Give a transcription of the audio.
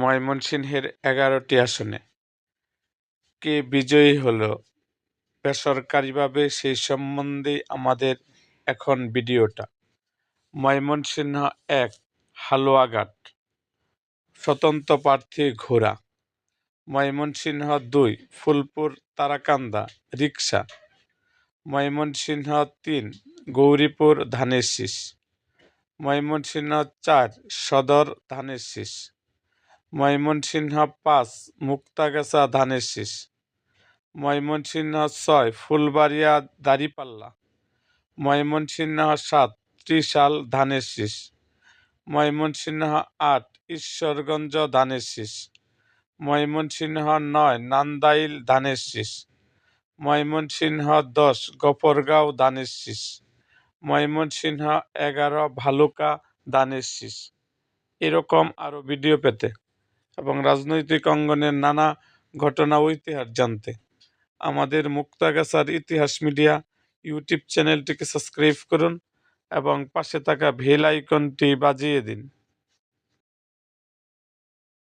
ময়মনসিংহের ১১টি আসনে কে বিজয়ী হলো বেসরকারিভাবে সেই সম্বন্ধে আমাদের এখন ভিডিওটা। ময়মনসিংহ ১ হালুয়াঘাট, স্বতন্ত্র প্রার্থী ঘোড়া। ময়মনসিংহ ২ ফুলপুর তারাকান্দা, রিকশা। ময়মনসিংহ ৩ গৌরীপুর ধানের শীষ। ময়মনসিংহ ৪ সদর ধানের শীষ। ময়মনসিংহ ৫ মুক্তাগাছা ধানের শীষ। ময়মনসিংহ ৬ ফুলবাড়িয়া দাঁড়িপাল্লা। ময়মনসিংহ ৭ ত্রিশাল ধানের শীষ। ময়মনসিংহ ৮ ঈশ্বরগঞ্জ ধানের শীষ। ময়মনসিংহ ৯ নান্দাইল ধানের শীষ। ময়মনসিংহ ১০ গফরগাঁও ধানের শীষ। ময়মনসিংহ ১১ ভালুকা ধানের শীষ। এরকম আরও ভিডিও পেতে এবং রাজনৈতিক অঙ্গনের নানা ঘটনা ও ইতিহাস জানতে আমাদের মুক্তাগাছার ইতিহাস মিডিয়া ইউটিউব চ্যানেলটিকে সাবস্ক্রাইব করুন এবং পাশে থাকা বেল আইকনটি বাজিয়ে দিন।